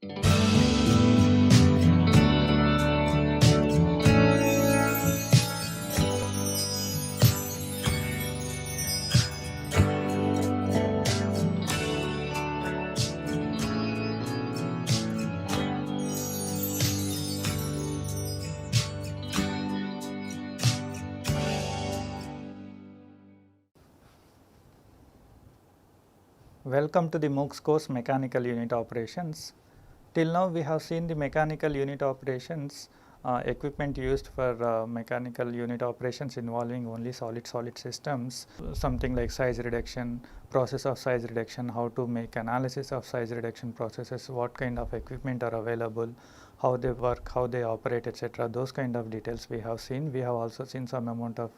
Welcome to the MOOCs course Mechanical Unit Operations. Till now we have seen the mechanical unit operations, equipment used for mechanical unit operations involving only solid systems, something like size reduction, process of size reduction, how to make analysis of size reduction processes, what kind of equipment are available, how they work, how they operate, etc. Those kind of details we have seen. We have also seen some amount of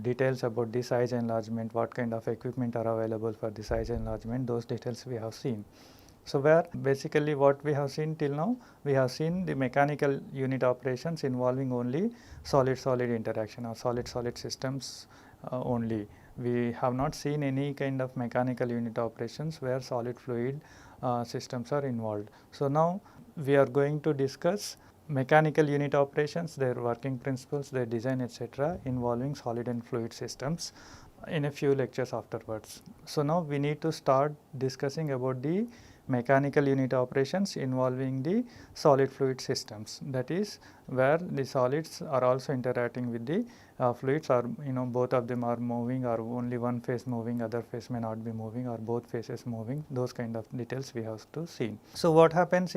details about the size enlargement, what kind of equipment are available for the size enlargement. Those details we have seen. So, where basically what we have seen till now, we have seen the mechanical unit operations involving only solid interaction or solid systems only. We have not seen any kind of mechanical unit operations where solid fluid systems are involved. So, now we are going to discuss mechanical unit operations, their working principles, their design, etc., involving solid and fluid systems in a few lectures afterwards. So, now we need to start discussing about the mechanical unit operations involving the solid fluid systems, that is where the solids are also interacting with the fluids, or both of them are moving, or only one phase moving, other phase may not be moving, or both phases moving. Those kind of details we have to see. So, what happens,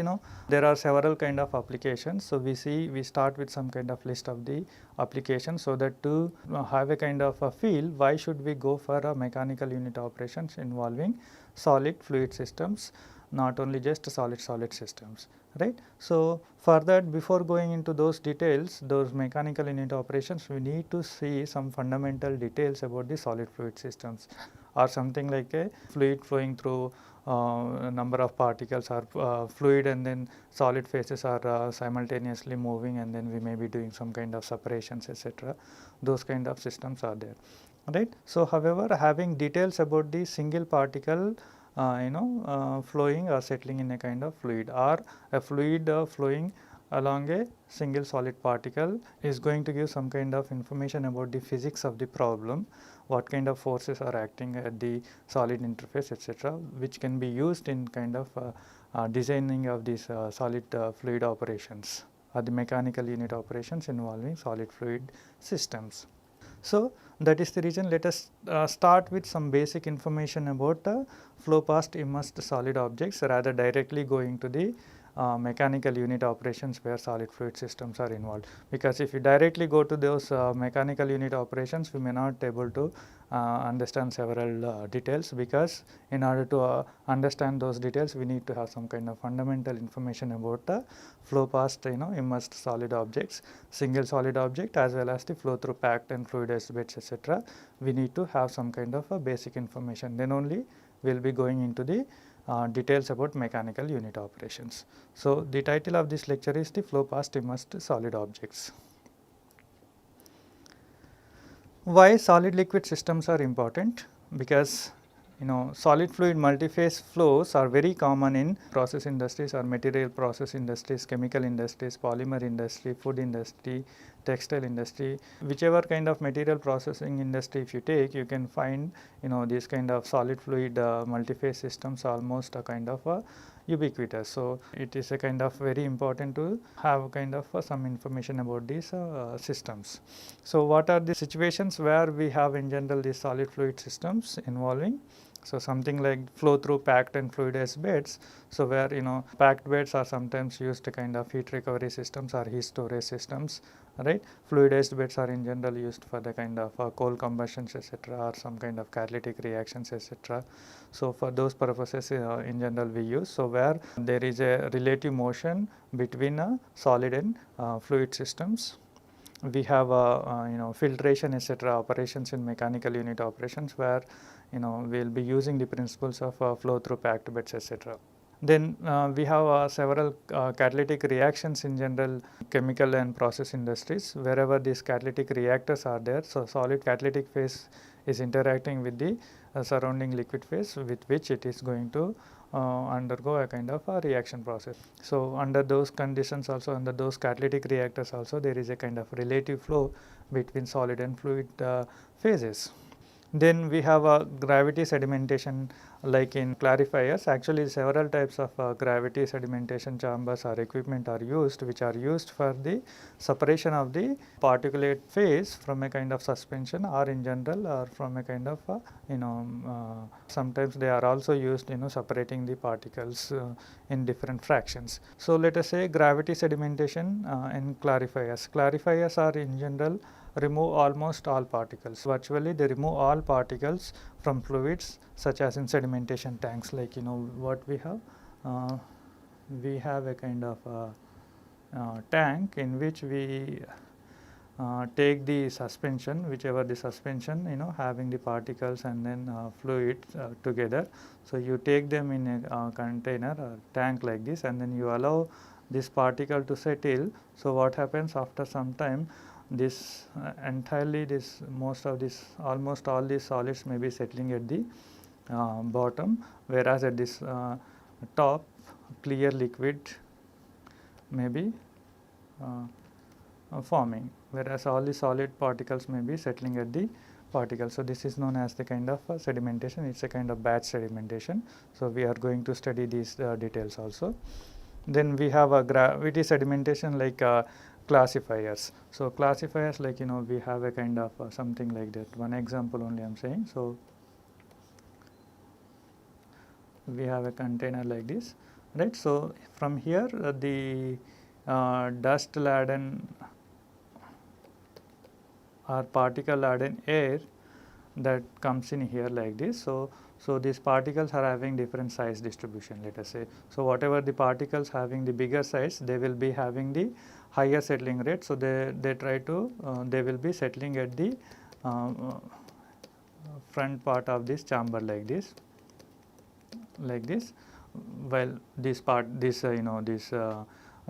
there are several kind of applications. So, we start with some kind of list of the applications, so that to have a kind of a feel why should we go for a mechanical unit operations involving solid fluid systems, not only just solid systems, right. So, for that, before going into those details, those mechanical unit operations, we need to see some fundamental details about the solid fluid systems, or something like a fluid flowing through a number of particles, or fluid and then solid phases are simultaneously moving, and then we may be doing some kind of separations, etc. Those kind of systems are there, right. So, however, having details about the single particle flowing or settling in a kind of fluid, or a fluid flowing along a single solid particle is going to give some kind of information about the physics of the problem, what kind of forces are acting at the solid interface, etc., which can be used in kind of designing of these solid fluid operations, or the mechanical unit operations involving solid fluid systems. So, that is the reason let us start with some basic information about flow past immersed solid objects, rather directly going to the mechanical unit operations where solid fluid systems are involved, because if you directly go to those mechanical unit operations, we may not able to understand several details, because in order to understand those details, we need to have some kind of fundamental information about the flow past immersed solid objects, single solid object, as well as the flow through packed and fluidized beds, etc. We need to have some kind of a basic information, then only we will be going into the details about mechanical unit operations. So, the title of this lecture is the flow past immersed solid objects. Why solid liquid systems are important? Because solid fluid multiphase flows are very common in process industries or material process industries, chemical industries, polymer industry, food industry, textile industry, whichever kind of material processing industry if you take, you can find these kind of solid fluid multiphase systems almost a kind of ubiquitous. So, it is a kind of very important to have kind of some information about these systems. So, what are the situations where we have in general these solid fluid systems involving? So, something like flow through packed and fluidized beds. So, where packed beds are sometimes used to kind of heat recovery systems or heat storage systems, right. Fluidized beds are in general used for the kind of coal combustions, etc., or some kind of catalytic reactions, etc. So, for those purposes in general we use. So, where there is a relative motion between solid and fluid systems, we have filtration, etc., operations in mechanical unit operations, where we will be using the principles of flow through packed beds, etc. Then we have several catalytic reactions in general chemical and process industries, wherever these catalytic reactors are there. So, solid catalytic phase is interacting with the surrounding liquid phase, with which it is going to undergo a kind of a reaction process. So, under those conditions also, under those catalytic reactors also, there is a kind of relative flow between solid and fluid phases. Then we have a gravity sedimentation like in clarifiers. Actually, several types of gravity sedimentation chambers or equipment are used, which are used for the separation of the particulate phase from a kind of suspension, or in general, or from a kind of sometimes they are also used separating the particles in different fractions. So, let us say gravity sedimentation in clarifiers. Clarifiers are in general remove almost all particles. Virtually they remove all particles from fluids, such as in sedimentation tanks, like what we have a kind of tank in which we take the suspension, whichever the suspension having the particles and then fluid together. So, you take them in a container or tank like this, and then you allow this particle to settle. So, what happens after some time, this entirely this most of this almost all these solids may be settling at the bottom, whereas at this top clear liquid may be forming, whereas all the solid particles may be settling at the particle. So, this is known as the kind of sedimentation. It is a kind of batch sedimentation. So, we are going to study these details also. Then we have a gravity sedimentation like classifiers. So, classifiers like we have a kind of something like that. One example only I am saying. So, we have a container like this, right. So, from here the dust laden or particle laden air that comes in here like this. So, these particles are having different size distribution, let us say. So, whatever the particles having the bigger size, they will be having the higher settling rate. So, they try to they will be settling at the front part of this chamber like this, while this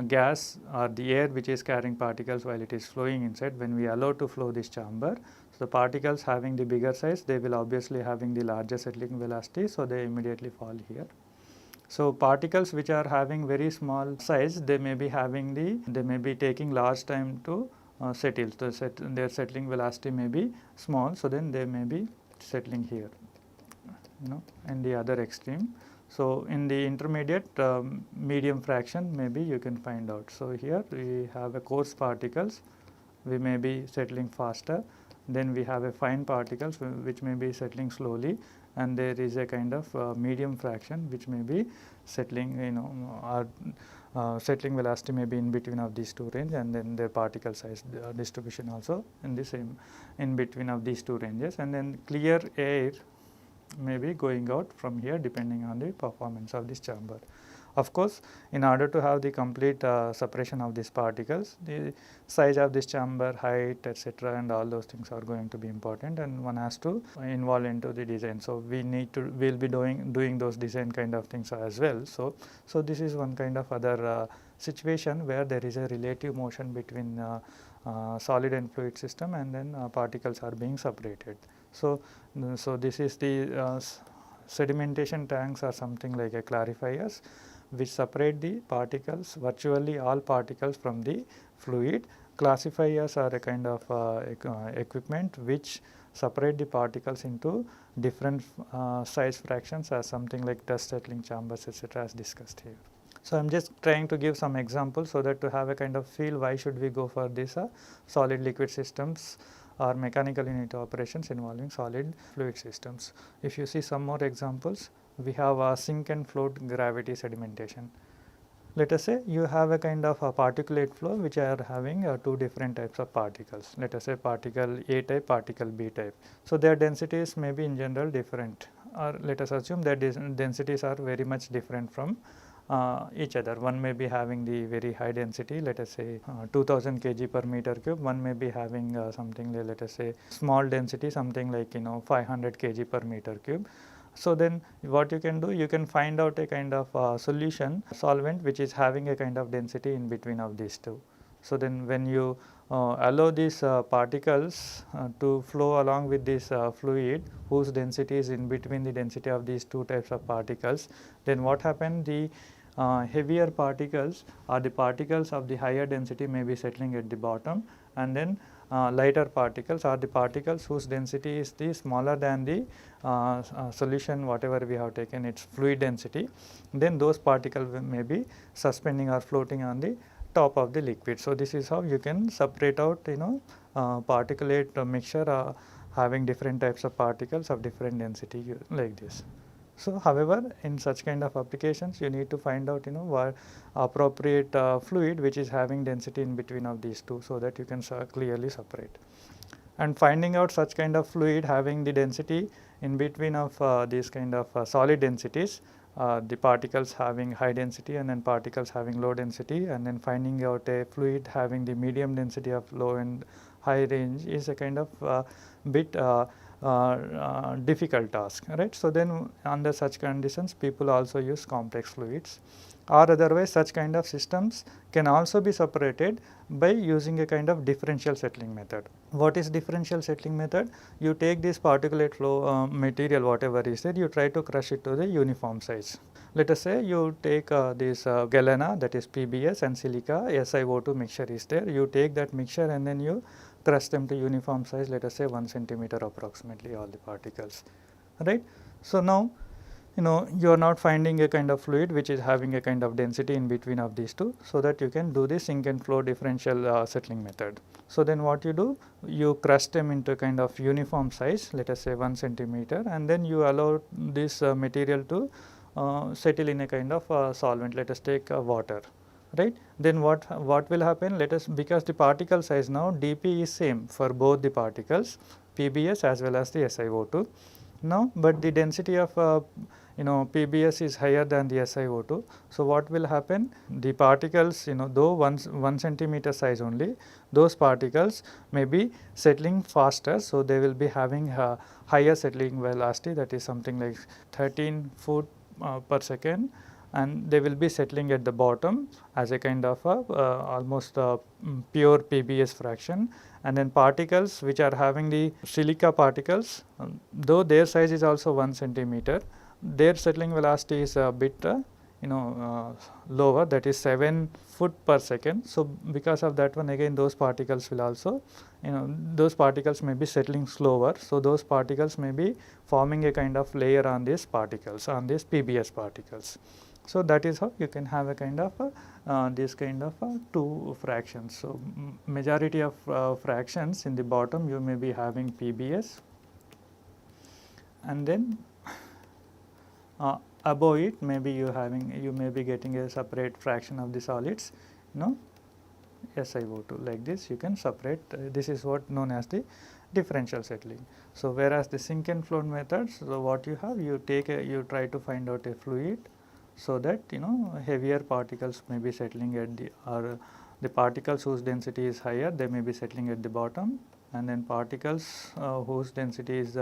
gas or the air which is carrying particles while it is flowing inside, when we allow to flow this chamber, so the particles having the bigger size, they will obviously having the larger settling velocity. So, they immediately fall here. So, particles which are having very small size, they may be taking large time to settle. So, their settling velocity may be small. So, then they may be settling here in the other extreme. So, in the intermediate medium fraction, maybe you can find out. So, here we have a coarse particles, we may be settling faster. Then we have a fine particles which may be settling slowly, and there is a kind of medium fraction which may be settling settling velocity may be in between of these two range, and then the particle size distribution also in the same in between of these two ranges, and then clear air may be going out from here depending on the performance of this chamber. Of course, in order to have the complete separation of these particles, the size of this chamber, height, etc., and all those things are going to be important, and one has to involve into the design. So, we will be doing those design kind of things as well. So this is one kind of other situation where there is a relative motion between solid and fluid system, and then particles are being separated. So this is the sedimentation tanks are something like a clarifiers, which separate the particles, virtually all particles from the fluid. Classifiers are a kind of equipment which separate the particles into different size fractions, as something like dust settling chambers, etc., as discussed here. So, I am just trying to give some examples so that to have a kind of feel why should we go for this solid liquid systems or mechanical unit operations involving solid fluid systems. If you see some more examples, we have a sink and float gravity sedimentation. Let us say you have a kind of a particulate flow which are having two different types of particles. Let us say particle A type, particle B type. So, their densities may be in general different, or let us assume that densities are very much different from each other. One may be having the very high density, let us say 2000 kg per meter cube. One may be having something like, let us say, small density, something like 500 kg per meter cube. So, then what you can do, you can find out a kind of solution solvent which is having a kind of density in between of these two. So then when you allow these particles to flow along with this fluid whose density is in between the density of these two types of particles, then what happened, the heavier particles or the particles of the higher density may be settling at the bottom, and then lighter particles are the particles whose density is the smaller than the solution whatever we have taken its fluid density, then those particles may be suspending or floating on the top of the liquid. So, this is how you can separate out particulate mixture having different types of particles of different density like this. So, however, in such kind of applications you need to find out what appropriate fluid which is having density in between of these two, so that you can clearly separate. And finding out such kind of fluid having the density in between of these kind of solid densities, the particles having high density and then particles having low density, and then finding out a fluid having the medium density of low and high range is a kind of bit difficult task, right. So, then under such conditions people also use complex fluids, or otherwise such kind of systems can also be separated by using a kind of differential settling method. What is differential settling method? You take this particulate flow material whatever is there, you try to crush it to the uniform size. Let us say you take this galena, that is PBS, and silica SiO2 mixture is there, you take that mixture and then you crush them to uniform size, let us say 1 centimeter approximately all the particles, right. So, now you are not finding a kind of fluid which is having a kind of density in between of these two, so that you can do the sink and flow differential settling method. So, then what you do, you crush them into a kind of uniform size, let us say 1 centimeter, and then you allow this material to settle in a kind of solvent, let us take water, right. Then what will happen, let us, because the particle size now dP is same for both the particles PBS as well as the SiO2 now, but the density of PBS is higher than the SiO2. So, what will happen, the particles though 1 centimeter size only, those particles may be settling faster. So, they will be having a higher settling velocity, that is something like 13 foot per second, and they will be settling at the bottom as a kind of almost pure PBS fraction. And then particles which are having the silica particles, though their size is also 1 centimeter, their settling velocity is a bit lower, that is 7 foot per second. So, because of that one, again those particles will also those particles may be settling slower. So, those particles may be forming a kind of layer on these particles, on these PBS particles. So, that is how you can have a kind of this kind of two fractions. So, majority of fractions in the bottom you may be having PBS, and then above it maybe you may be getting a separate fraction of the solids SiO2, like this you can separate. This is what known as the differential settling. So, whereas the sink and flow methods, so what you have, you try to find out a fluid, so that heavier particles may be settling at the particles whose density is higher, they may be settling at the bottom, and then particles whose density is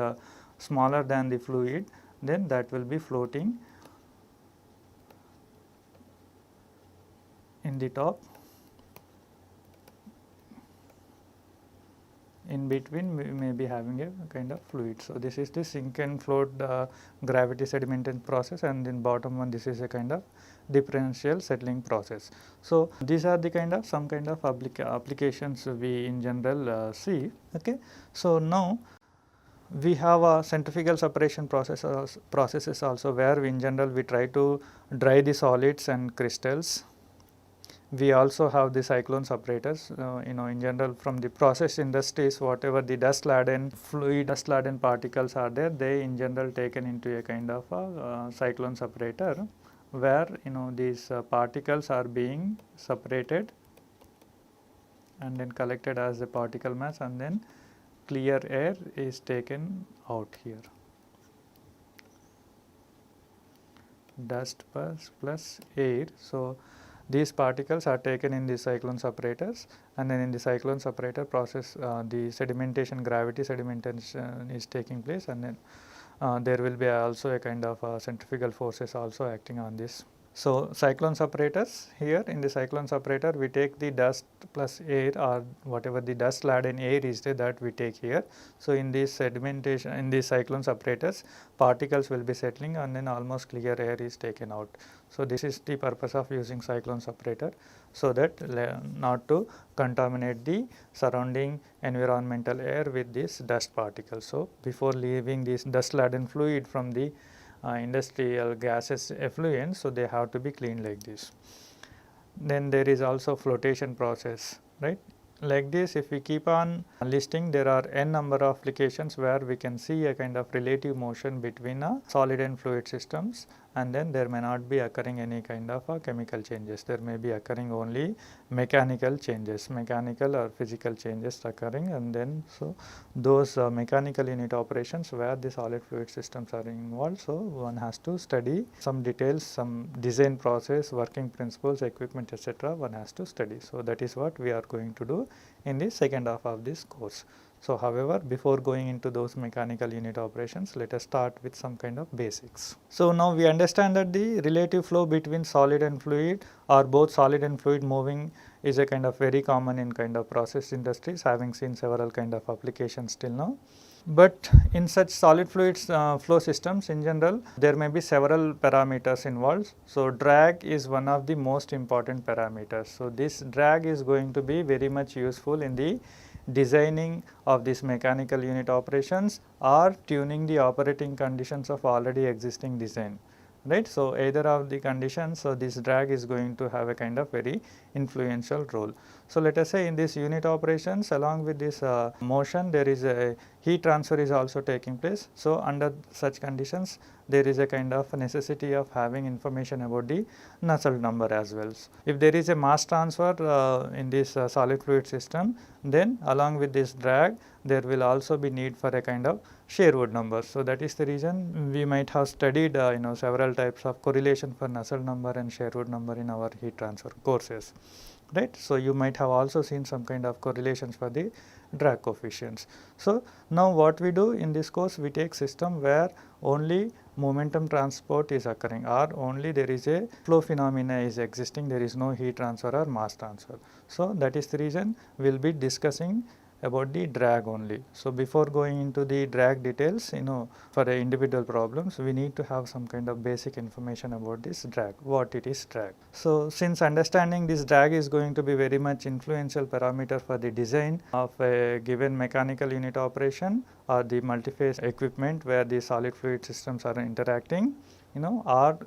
smaller than the fluid, then that will be floating in the top. In between we may be having a kind of fluid. So, this is the sink and float gravity sedimentation process, and in bottom one this is a kind of differential settling process. So, these are the kind of some kind of applications we in general see. Okay. So, now we have a centrifugal separation processes also, where we in general we try to dry the solids and crystals. We also have the cyclone separators, in general from the process industries, whatever the dust laden fluid, dust laden particles are there, they in general taken into a kind of a cyclone separator, where these particles are being separated and then collected as a particle mass, and then clear air is taken out here. Dust plus air. So, these particles are taken in the cyclone separators, and then in the cyclone separator process the sedimentation, gravity sedimentation is taking place, and then there will be also a kind of centrifugal forces also acting on this So, cyclone separators, here in the cyclone separator we take the dust plus air or whatever the dust laden air is there, that we take here. So, in this sedimentation, in these cyclone separators, particles will be settling and then almost clear air is taken out. So, this is the purpose of using cyclone separator, so that not to contaminate the surrounding environmental air with this dust particles. So, before leaving this dust laden fluid from the industrial gases effluent, so they have to be cleaned like this. Then there is also flotation process, right. Like this, if we keep on listing, there are n number of applications where we can see a kind of relative motion between a solid and fluid systems, and then there may not be occurring any kind of chemical changes. There may be occurring only mechanical changes, mechanical or physical changes occurring, and then so those mechanical unit operations where the solid fluid systems are involved. So, one has to study some details, some design process, working principles, equipment, etc. one has to study. So, that is what we are going to do in the second half of this course. So, however, before going into those mechanical unit operations, let us start with some kind of basics. So, now we understand that the relative flow between solid and fluid, or both solid and fluid moving, is a kind of very common in kind of process industries, having seen several kind of applications till now. But in such solid fluids flow systems in general, there may be several parameters involved. So, drag is one of the most important parameters. So, this drag is going to be very much useful in the designing of these mechanical unit operations or tuning the operating conditions of already existing design, right. So, either of the conditions, so this drag is going to have a kind of very influential role. So, let us say in this unit operations, along with this motion, there is a heat transfer is also taking place. So, under such conditions, there is a kind of necessity of having information about the Nusselt number as well. If there is a mass transfer in this solid fluid system, then along with this drag, there will also be need for a kind of Sherwood number. So, that is the reason we might have studied several types of correlation for Nusselt number and Sherwood number in our heat transfer courses, right. So, you might have also seen some kind of correlations for the drag coefficients. So, now what we do in this course, we take system where only momentum transport is occurring, or only there is a flow phenomena is existing, there is no heat transfer or mass transfer. So, that is the reason we will be discussing about the drag only. So, before going into the drag details, for the individual problems, we need to have some kind of basic information about this drag, what it is drag. So, since understanding this drag is going to be very much influential parameter for the design of a given mechanical unit operation or the multi-phase equipment where the solid fluid systems are interacting, or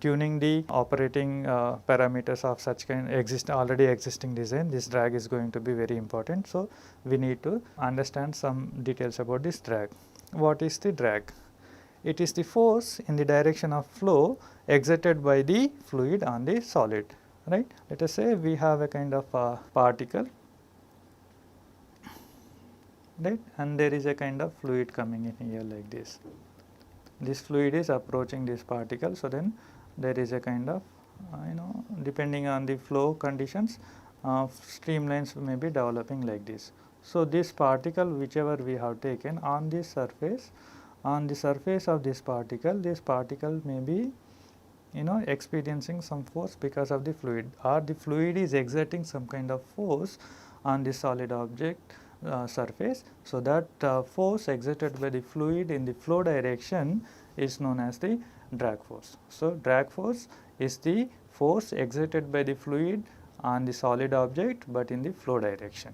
tuning the operating parameters of such kind already existing design, this drag is going to be very important. So, we need to understand some details about this drag. What is the drag? It is the force in the direction of flow exerted by the fluid on the solid, right. Let us say we have a kind of particle, right, and there is a kind of fluid coming in here like this. This fluid is approaching this particle. So, then there is a kind of depending on the flow conditions, streamlines may be developing like this. So, this particle whichever we have taken on this surface, on the surface of this particle may be experiencing some force because of the fluid, or the fluid is exerting some kind of force on the solid object surface. So, that force exerted by the fluid in the flow direction is known as the drag force. So, drag force is the force exerted by the fluid on the solid object, but in the flow direction.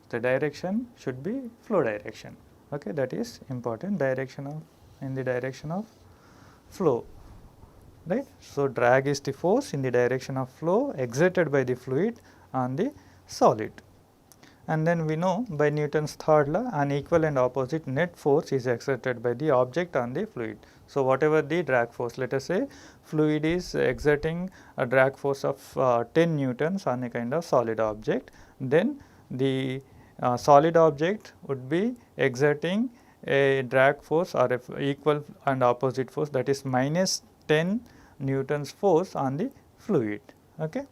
The direction should be flow direction, okay, that is important, direction of in the direction of flow, right. So, drag is the force in the direction of flow exerted by the fluid on the solid. And then we know by Newton's third law, an equal and opposite net force is exerted by the object on the fluid. So, whatever the drag force, let us say fluid is exerting a drag force of 10 newtons on a kind of solid object, then the solid object would be exerting a drag force or a equal and opposite force, that is minus 10 newtons force on the fluid, okay.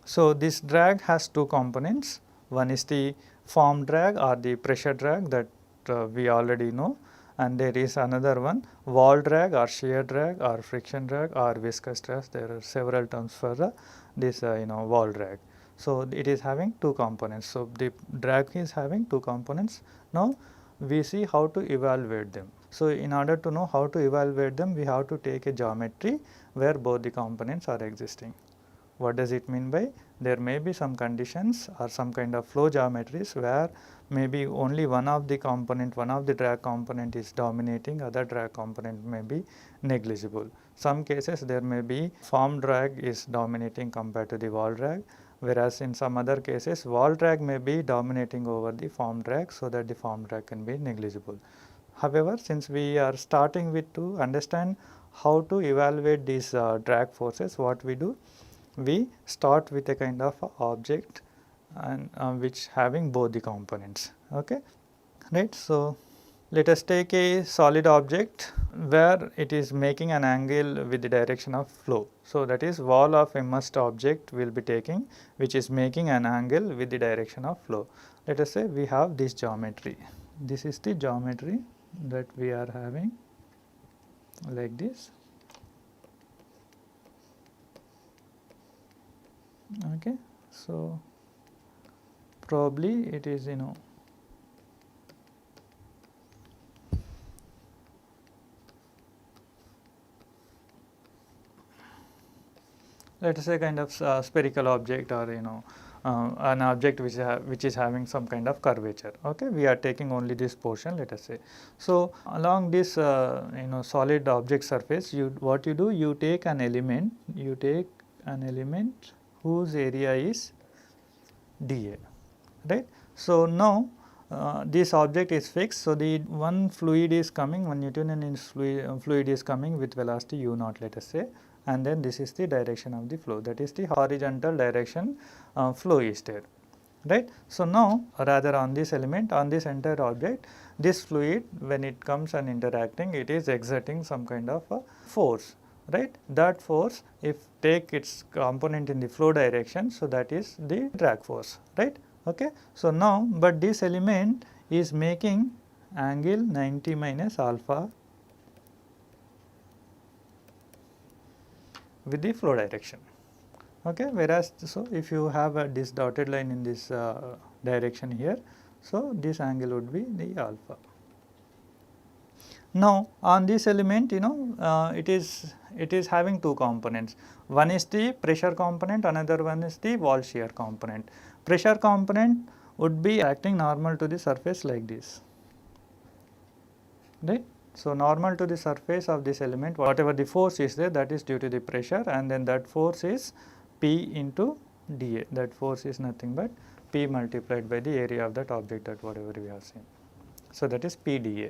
So, this drag has two components. One is the form drag or the pressure drag that we already know, and there is another one, wall drag or shear drag or friction drag or viscous drag. There are several terms for this wall drag. So, it is having two components. So, the drag is having two components. Now, we see how to evaluate them. So, in order to know how to evaluate them, we have to take a geometry where both the components are existing. What does it mean by? There may be some conditions or some kind of flow geometries where maybe only one of the component, one of the drag component is dominating, other drag component may be negligible. Some cases there may be form drag is dominating compared to the wall drag, whereas in some other cases wall drag may be dominating over the form drag, so that the form drag can be negligible. However, since we are starting with to understand how to evaluate these drag forces, what we do? We start with a kind of object and which having both the components, okay, right. So, let us take a solid object where it is making an angle with the direction of flow. So, that is wall of immersed object will be taking which is making an angle with the direction of flow. Let us say we have this geometry, this is the geometry that we are having like this. Okay. So, probably it is let us say kind of spherical object or an object which is having some kind of curvature. Okay, we are taking only this portion, let us say. So, along this solid object surface, what you do, you take an element whose area is dA, right. So, now this object is fixed. So, the one fluid is coming, one Newtonian fluid is coming with velocity u naught, let us say, and then this is the direction of the flow, that is the horizontal direction flow is there, right. So, now rather on this element, on this entire object, this fluid when it comes and interacting, it is exerting some kind of a force, right. That force, if take its component in the flow direction, so that is the drag force, right. Okay. So, now but this element is making angle 90 minus alpha with the flow direction, okay. Whereas, so if you have this dotted line in this direction here, so this angle would be the alpha. Now, on this element, it is having two components. One is the pressure component, another one is the wall shear component. Pressure component would be acting normal to the surface like this, right. So, normal to the surface of this element, whatever the force is there, that is due to the pressure, and then that force is P into dA. That force is nothing but P multiplied by the area of that object, that whatever we have seen. So, that is P dA.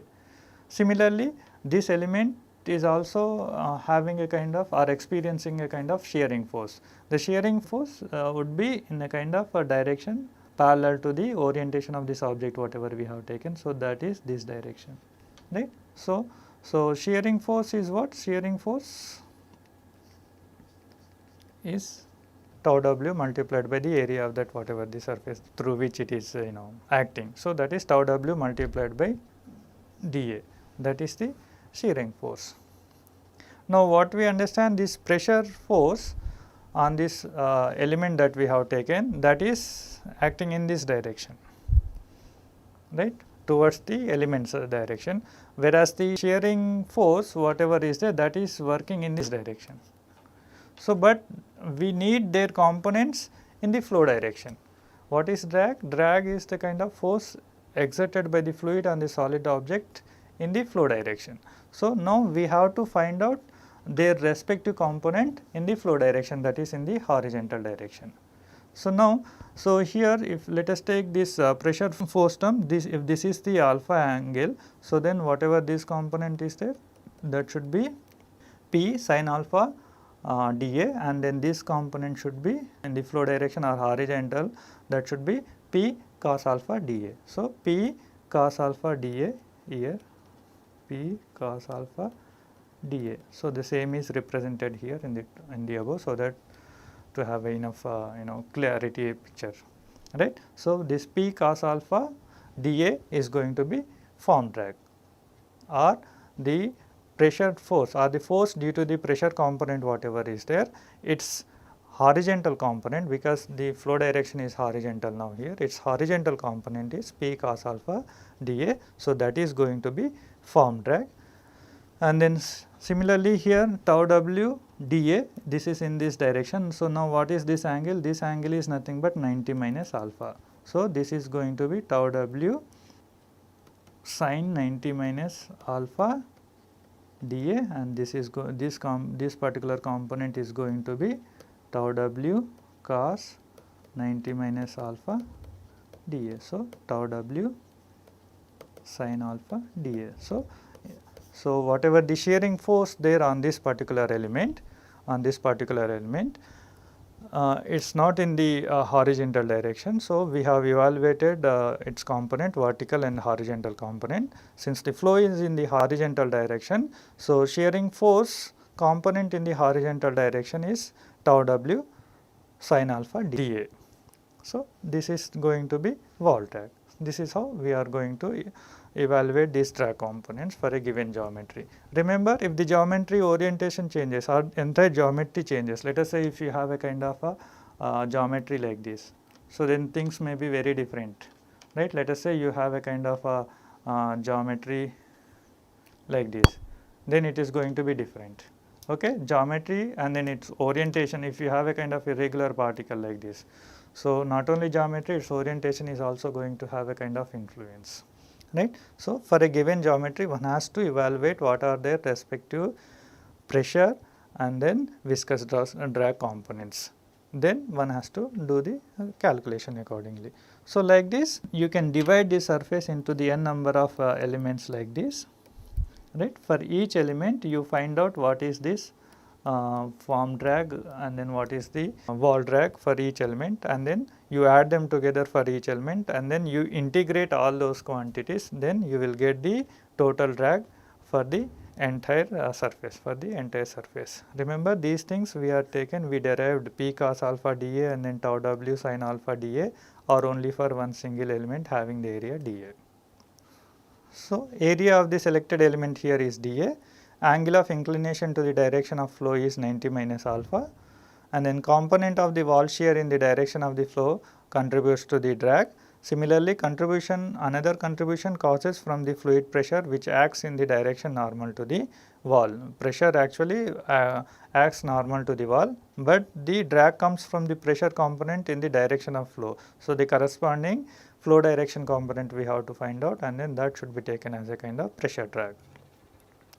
Similarly, this element is also having a kind of or experiencing a kind of shearing force. The shearing force would be in a kind of a direction parallel to the orientation of this object whatever we have taken. So, that is this direction, right. So, shearing force is what? Shearing force is tau w multiplied by the area of that whatever the surface through which it is acting. So, that is tau w multiplied by dA, that is the shearing force. Now, what we understand, this pressure force on this element that we have taken, that is acting in this direction, right, towards the element's direction, whereas the shearing force whatever is there, that is working in this direction. So, but we need their components in the flow direction. What is drag? Drag is the kind of force exerted by the fluid on the solid object in the flow direction. So, now we have to find out their respective component in the flow direction, that is in the horizontal direction. So, now, so here if let us take this pressure force term, this if this is the alpha angle, so then whatever this component is there, that should be P sin alpha dA, and then this component should be in the flow direction or horizontal, that should be P cos alpha dA. So, P cos alpha dA here, P cos alpha dA. So, the same is represented here in the above, so that to have enough clarity picture, right. So, this P cos alpha dA is going to be form drag, or the pressure force or the force due to the pressure component whatever is there, its horizontal component, because the flow direction is horizontal now here, its horizontal component is P cos alpha dA. So, that is going to be form drag, and then similarly here tau w dA, this is in this direction. So, now what is this angle? This angle is nothing but 90 minus alpha. So, this is going to be tau w sin 90 minus alpha dA, and this is this particular component is going to be tau w cos 90 minus alpha dA. So, tau w sin alpha dA. So, whatever the shearing force there on this particular element, it is not in the horizontal direction. So, we have evaluated its component, vertical and horizontal component. Since the flow is in the horizontal direction, so shearing force component in the horizontal direction is tau w sin alpha dA. So, this is going to be wall drag. This is how we are going to evaluate these drag components for a given geometry. Remember, if the geometry orientation changes or entire geometry changes, let us say if you have a kind of a geometry like this, so then things may be very different, right. Let us say you have a kind of a geometry like this, then it is going to be different. Okay, geometry and then its orientation, if you have a kind of irregular particle like this. So, not only geometry, its orientation is also going to have a kind of influence, right. So, for a given geometry one has to evaluate what are their respective pressure and then viscous drag components, then one has to do the calculation accordingly. So, like this you can divide the surface into the n number of elements like this, right. For each element you find out what is this form drag and then what is the wall drag for each element, and then you add them together for each element and then you integrate all those quantities, then you will get the total drag for the entire surface, Remember these things we derived P cos alpha dA and then tau w sin alpha dA or only for one single element having the area dA. So, area of the selected element here is dA, angle of inclination to the direction of flow is 90 minus alpha, and then component of the wall shear in the direction of the flow contributes to the drag. Similarly, another contribution causes from the fluid pressure which acts in the direction normal to the wall. Pressure actually acts normal to the wall, but the drag comes from the pressure component in the direction of flow. So, the corresponding flow direction component we have to find out, and then that should be taken as a kind of pressure drag.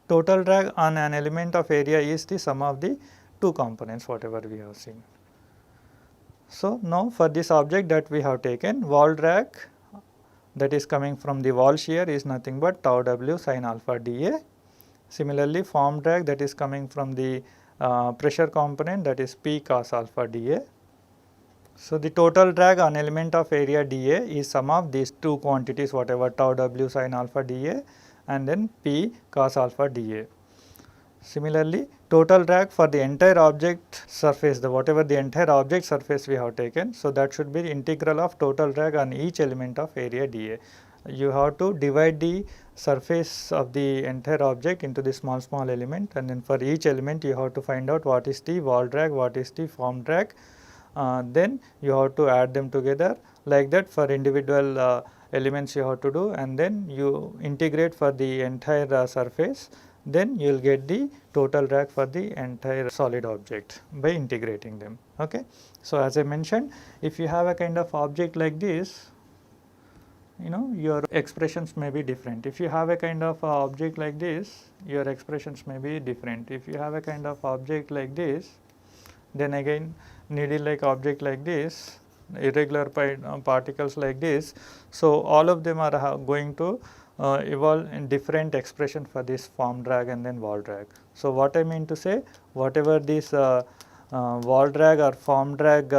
Total drag on an element of area is the sum of the two components whatever we have seen. So, now for this object that we have taken, wall drag that is coming from the wall shear is nothing but tau w sin alpha dA. Similarly, form drag that is coming from the pressure component, that is P cos alpha dA. So, the total drag on element of area dA is sum of these two quantities whatever tau w sin alpha dA and then P cos alpha dA. Similarly, total drag for the entire object surface, whatever the entire object surface we have taken. So, that should be the integral of total drag on each element of area dA. You have to divide the surface of the entire object into the small element, and then for each element you have to find out what is the wall drag, what is the form drag, then you have to add them together. Like that for individual elements you have to do, and then you integrate for the entire surface, then you will get the total drag for the entire solid object by integrating them. Okay. So, as I mentioned, if you have a kind of object like this, your expressions may be different. If you have a kind of object like this, your expressions may be different. If you have a kind of object like this, then again needle like object like this, irregular particles like this. So, all of them are going to evolve in different expression for this form drag and then wall drag. So, what I mean to say, whatever this wall drag or form drag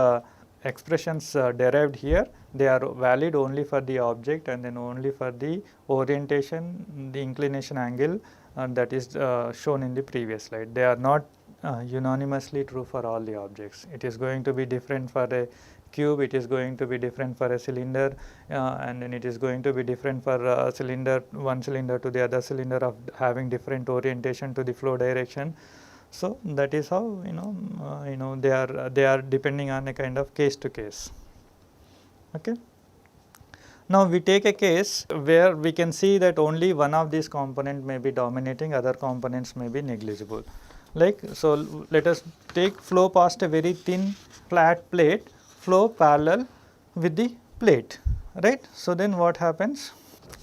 expressions derived here, they are valid only for the object and then only for the orientation, the inclination angle that is shown in the previous slide. They are not unanimously true for all the objects. It is going to be different for a cube, it is going to be different for a cylinder, and then it is going to be different for a cylinder, one cylinder to the other cylinder, of having different orientation to the flow direction. So that is how they are depending on a kind of case to case. Okay. Now we take a case where we can see that only one of these component may be dominating, other components may be negligible. Like, so let us take flow past a very thin flat plate, flow parallel with the plate, right. So then what happens?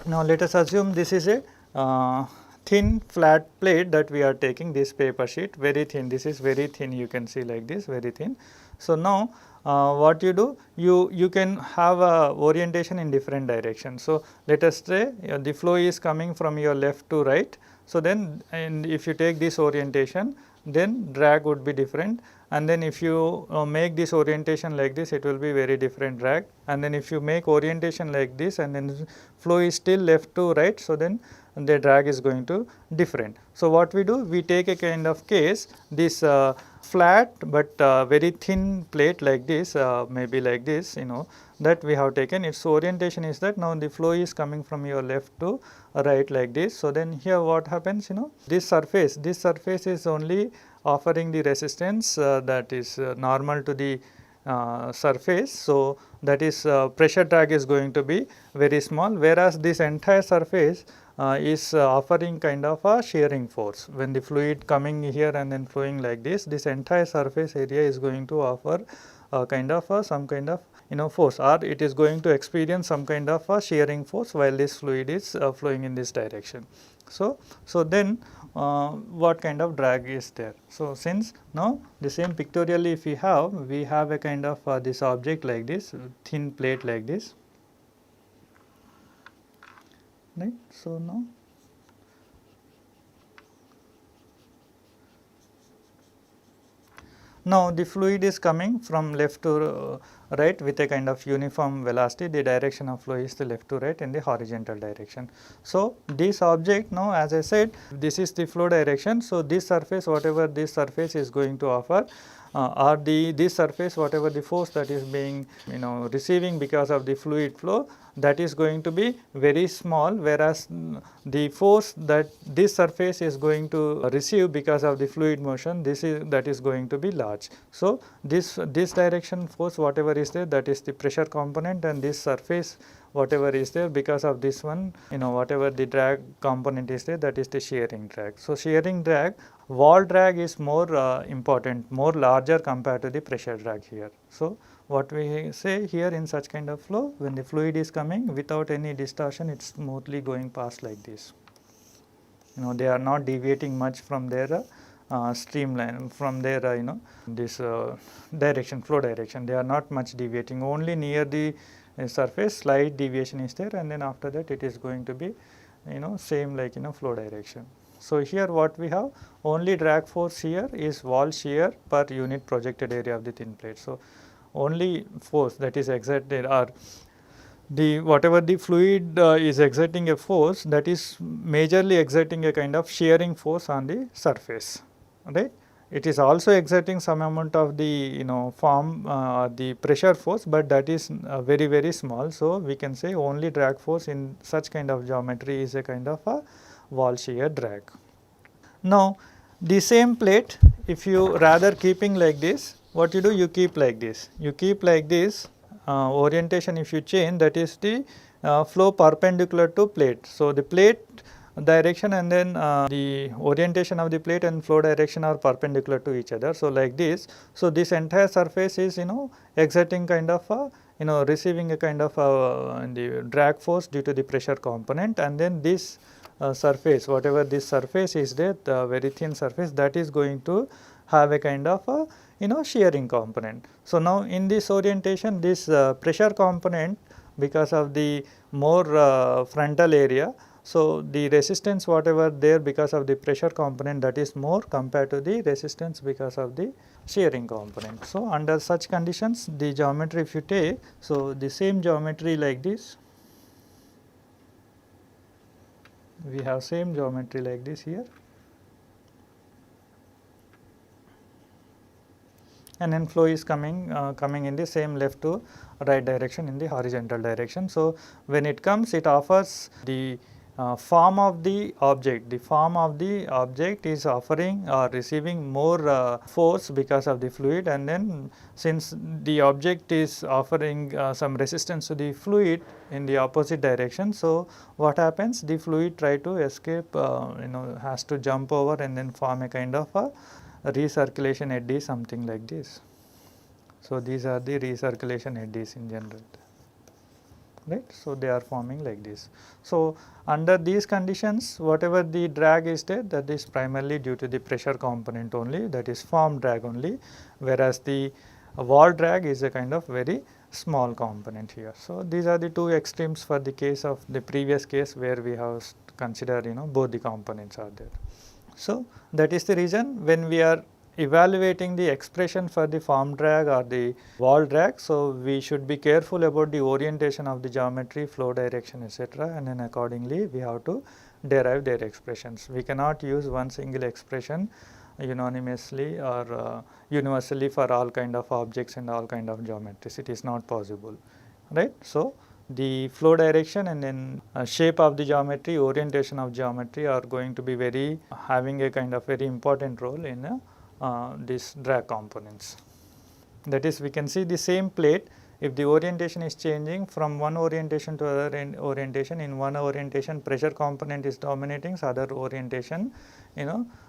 Now let us assume this is a thin flat plate that we are taking, this paper sheet, very thin, this is very thin, you can see like this, very thin. So now what you do, you can have a orientation in different directions. So let us say the flow is coming from your left to right. So then, and if you take this orientation, then drag would be different, and then if you make this orientation like this, it will be very different drag, and then if you make orientation like this and then flow is still left to right, so then the drag is going to different. So what we do, we take a kind of case, this flat but very thin plate like this, maybe like this, that we have taken, its orientation is that now the flow is coming from your left to right like this. So then here what happens, this surface is only offering the resistance that is normal to the surface. So that is pressure drag is going to be very small, whereas this entire surface is offering kind of a shearing force. When the fluid coming here and then flowing like this entire surface area is going to offer kind of some kind of force, or it is going to experience some kind of a shearing force while this fluid is flowing in this direction. So then what kind of drag is there? So since now the same pictorially, if we have a kind of this object like this, thin plate like this, right. So now the fluid is coming from left to right with a kind of uniform velocity. The direction of flow is the left to right in the horizontal direction. So this object, now as I said, this is the flow direction. So this surface, whatever this surface is going to offer, or this surface, whatever the force that is being receiving because of the fluid flow, that is going to be very small, whereas the force that this surface is going to receive because of the fluid motion, that is going to be large. So this direction force, whatever is there, that is the pressure component, and this surface whatever is there, because of this one, whatever the drag component is there, that is the shearing drag. So shearing drag, wall drag is more important, more larger compared to the pressure drag here. So what we say here, in such kind of flow, when the fluid is coming without any distortion, it is smoothly going past like this. They are not deviating much from their streamline, from their this direction, flow direction. They are not much deviating, only near the surface slight deviation is there, and then after that it is going to be same like flow direction. So here what we have, only drag force here is wall shear per unit projected area of the thin plate. So only force that is exerted, or the whatever the fluid is exerting a force, that is majorly exerting a kind of shearing force on the surface, right. It is also exerting some amount of the the pressure force, but that is very very small. So we can say only drag force in such kind of geometry is a kind of a wall shear drag. Now the same plate, if you rather keeping like this, what you do, you keep like this, orientation if you change, that is the flow perpendicular to plate. So the plate direction and then the orientation of the plate and flow direction are perpendicular to each other. So like this, so this entire surface is exerting kind of a receiving a kind of the drag force due to the pressure component, and then this surface, whatever this surface is there, the very thin surface, that is going to have a kind of a shearing component. So now in this orientation, this pressure component, because of the more frontal area, so the resistance whatever there because of the pressure component, that is more compared to the resistance because of the shearing component. So under such conditions, the geometry if you take, so the same geometry like this, we have same geometry like this here. and then flow is coming in the same left to right direction in the horizontal direction. So, when it comes, it offers the form of the object. The form of the object is offering or receiving more force because of the fluid, and then since the object is offering some resistance to the fluid in the opposite direction. So, what happens, the fluid try to escape, has to jump over and then form a kind of a recirculation eddy, something like this. So, these are the recirculation eddies in general, right. So, they are forming like this. So, under these conditions, whatever the drag is there, that is primarily due to the pressure component only, that is form drag only, whereas the wall drag is a kind of very small component here. So, these are the two extremes for the case of the previous case where we have considered both the components are there. So, that is the reason when we are evaluating the expression for the form drag or the wall drag. So, we should be careful about the orientation of the geometry, flow direction, etc., and then accordingly we have to derive their expressions. We cannot use one single expression unanimously or universally for all kind of objects and all kind of geometries. It is not possible, right. So, the flow direction and then shape of the geometry, orientation of geometry are going to be having a kind of very important role in these drag components. That is, we can see the same plate, if the orientation is changing from one orientation to other orientation, in one orientation pressure component is dominating, so other orientation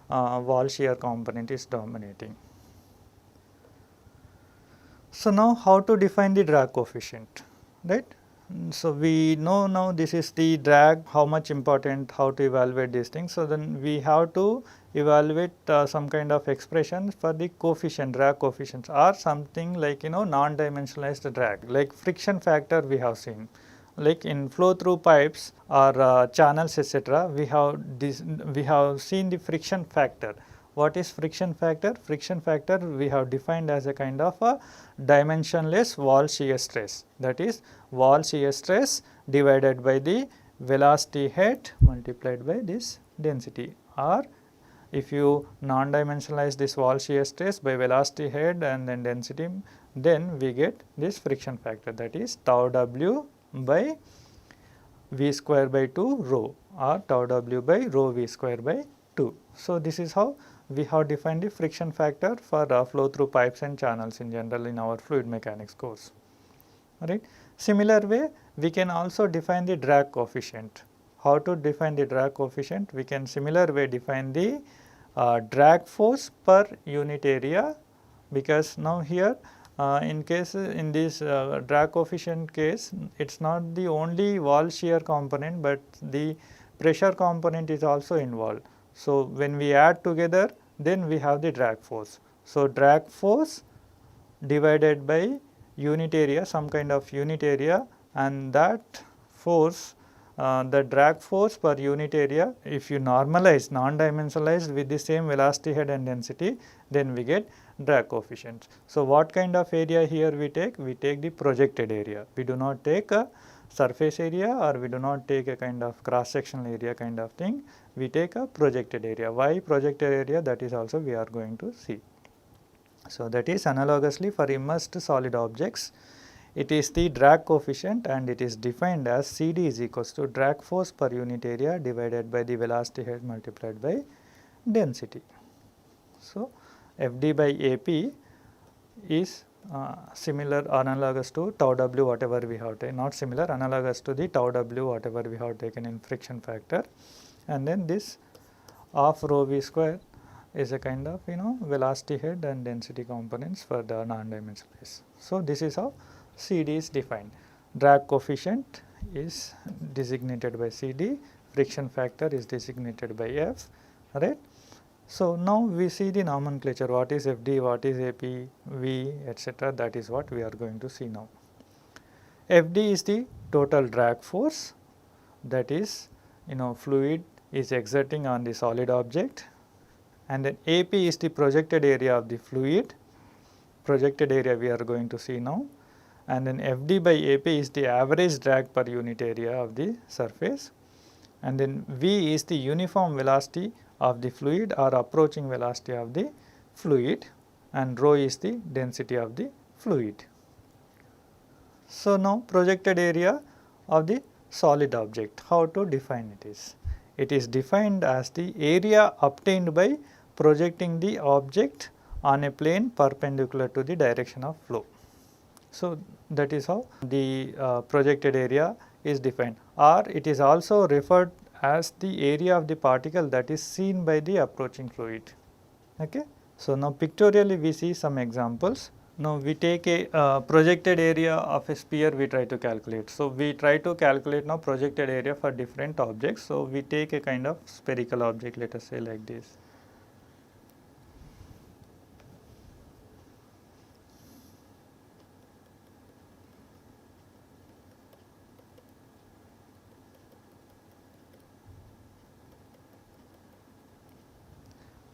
wall shear component is dominating. So, now how to define the drag coefficient, right. So, we know now this is the drag, how much important, how to evaluate these things. So, then we have to evaluate some kind of expression for the coefficient, drag coefficients, or something like non-dimensionalized drag, like friction factor we have seen. Like in flow through pipes or channels, etc., we have seen the friction factor. What is friction factor? Friction factor we have defined as a kind of a dimensionless wall shear stress, that is wall shear stress divided by the velocity head multiplied by this density, or if you non-dimensionalize this wall shear stress by velocity head and then density, then we get this friction factor, that is tau w by v square by 2 rho, or tau w by rho v square by 2. So, this is how we have defined the friction factor for flow through pipes and channels in general in our fluid mechanics course, right. Similar way, we can also define the drag coefficient. How to define the drag coefficient? We can similar way define the drag force per unit area, because now here in this drag coefficient case, it is not the only wall shear component, but the pressure component is also involved. So, when we add together, then we have the drag force. So, drag force divided by unit area, some kind of unit area, and that force, the drag force per unit area, if you normalize, non-dimensionalized with the same velocity head and density, then we get drag coefficients. So, what kind of area here we take? We take the projected area. We do not take a surface area, or we do not take a kind of cross sectional area kind of thing. We take a projected area. Why projected area? That is also we are going to see. So, that is analogously for immersed solid objects, it is the drag coefficient, and it is defined as CD is equals to drag force per unit area divided by the velocity head multiplied by density. So, FD by AP is similar, analogous to tau w whatever we have taken, not similar, analogous to the tau w whatever we have taken in friction factor, and then this of rho v square is a kind of velocity head and density components for the non-dimensionalized. So, this is how CD is defined. Drag coefficient is designated by CD, friction factor is designated by F, right. So, now we see the nomenclature, what is FD, what is AP, V, etc., that is what we are going to see now. FD is the total drag force, that is fluid is exerting on the solid object, and then AP is the projected area of the fluid, projected area we are going to see now, and then FD by AP is the average drag per unit area of the surface, and then V is the uniform velocity of the fluid or approaching velocity of the fluid, and rho is the density of the fluid. So, now projected area of the solid object, how to define it is? It is defined as the area obtained by projecting the object on a plane perpendicular to the direction of flow. So, that is how the projected area is defined, or it is also referred as the area of the particle that is seen by the approaching fluid. Okay. So, now pictorially we see some examples. Now, we take a projected area of a sphere, we try to calculate. So, we try to calculate now projected area for different objects. So, we take a kind of spherical object, let us say like this.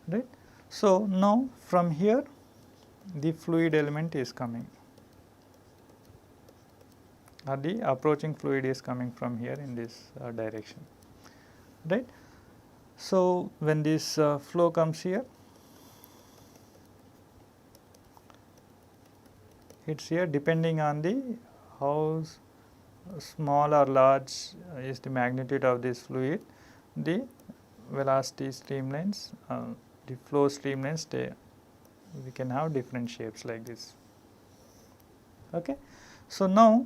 Right. So, now from here the fluid element is coming, or the approaching fluid is coming from here in this direction, right. So, when this flow comes here, it is here, depending on the how small or large is the magnitude of this fluid, the velocity streamlines, the flow streamlines, we can have different shapes like this. Okay. So, now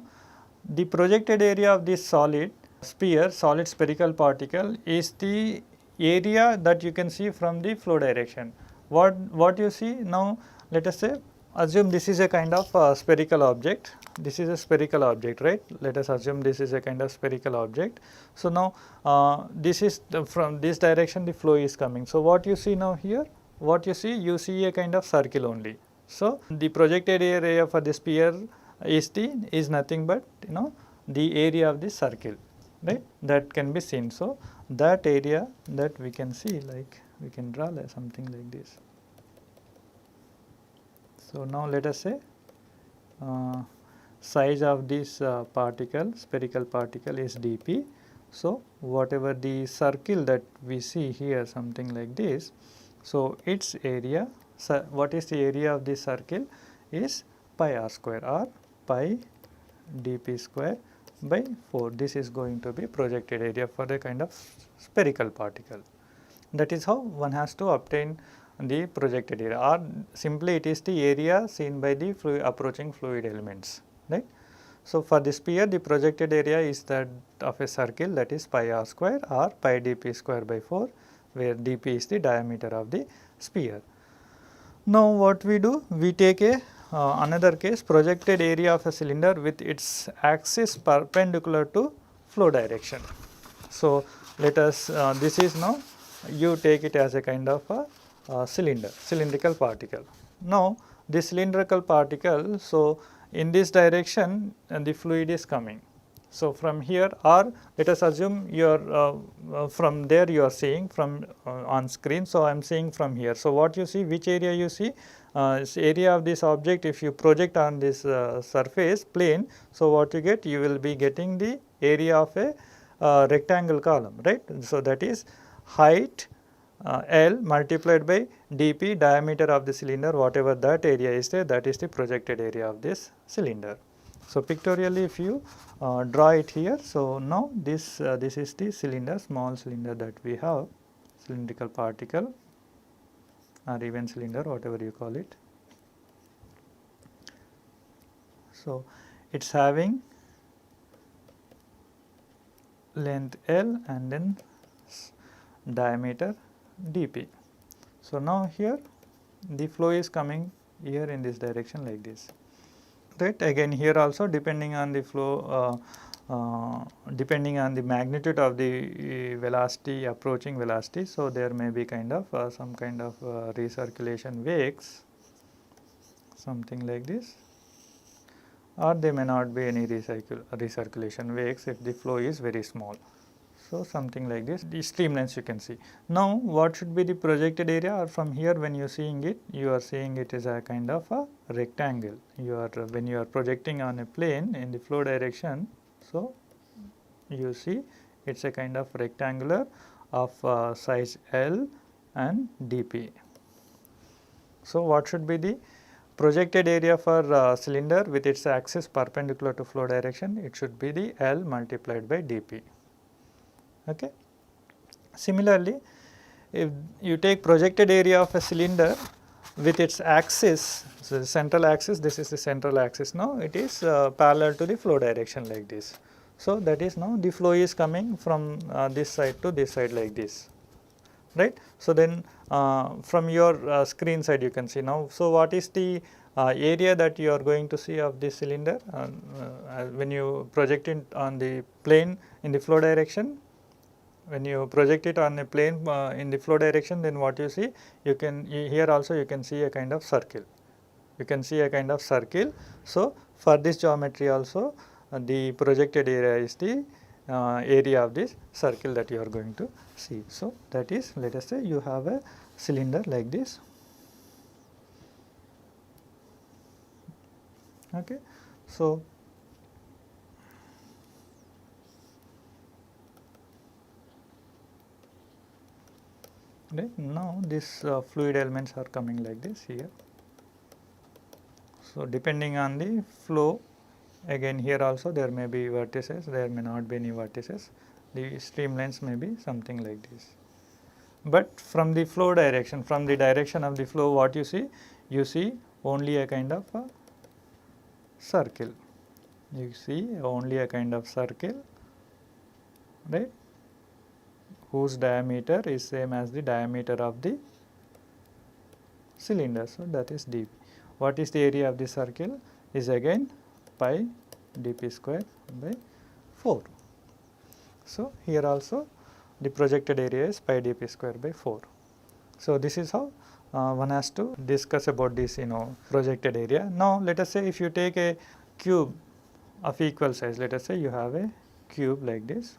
the projected area of this solid sphere, solid spherical particle, is the area that you can see from the flow direction. What you see now, let us say, assume this is a kind of spherical object, this is a spherical object, right. Let us assume this is a kind of spherical object. So, now this is from this direction the flow is coming. So, what you see now here, what you see a kind of circle only. So, the projected area for the sphere is nothing but the area of the circle, right, that can be seen. So, that area that we can see, like we can draw like something like this. So, now let us say size of this particle, spherical particle, is dp. So, whatever the circle that we see here, something like this. So, its area, what is the area of this circle, is pi r square, or pi dp square by 4. This is going to be projected area for a kind of spherical particle. That is how one has to obtain the projected area, or simply it is the area seen by the approaching fluid elements, right. So, for the sphere, the projected area is that of a circle, that is pi r square or pi dp square by 4, where dp is the diameter of the sphere. Now, what we do? We take a another case, projected area of a cylinder with its axis perpendicular to flow direction. So, let us this is now, you take it as a kind of a cylindrical particle. Now, this cylindrical particle, so in this direction the fluid is coming. So, from here, or let us assume you are from there you are seeing from on screen. So, I am seeing from here. So, what you see, which area you see? Area of this object, if you project on this surface plane. So, what you get? You will be getting the area of a rectangle column, right. So, that is height L multiplied by dp, diameter of the cylinder, whatever that area is there, that is the projected area of this cylinder. So, pictorially if you draw it here. So, now this is the cylinder, small cylinder that we have, cylindrical particle or even cylinder, whatever you call it. So, it is having length L and then diameter dp. So, now here the flow is coming here in this direction like this, right. Again here also, depending on the flow, depending on the magnitude of the velocity, approaching velocity. So, there may be kind of some kind of recirculation wakes, something like this, or there may not be any recirculation wakes if the flow is very small. So, something like this, the streamlines you can see. Now, what should be the projected area? Or from here when you are seeing it, you are seeing it is a kind of a rectangle. You are when you are projecting on a plane in the flow direction. So, you see it is a kind of rectangular of size L and dp. So, what should be the projected area for cylinder with its axis perpendicular to flow direction? It should be the L multiplied by dP. Okay. Similarly, if you take projected area of a cylinder with its axis, so the central axis, this is the central axis now, it is parallel to the flow direction like this. So, that is now the flow is coming from this side to this side like this, right. So, then from your screen side you can see now. So, what is the area that you are going to see of this cylinder when you project it on the plane in the flow direction? When you project it on a plane in the flow direction, then what you see, you can here also you can see a kind of circle, you can see a kind of circle. So, for this geometry also the projected area is the area of this circle that you are going to see. So, that is, let us say you have a cylinder like this. Okay. So, right, now this fluid elements are coming like this here. So, depending on the flow, again here also there may be vertices, there may not be any vertices, the streamlines may be something like this. But from the flow direction, from the direction of the flow, what you see only a kind of a circle, you see only a kind of circle, right, whose diameter is same as the diameter of the cylinder. So, that is dP. What is the area of the circle? Is again pi dP square by 4. So, here also the projected area is pi dP square by 4. So, this is how one has to discuss about this projected area. Now, let us say if you take a cube of equal size, let us say you have a cube like this.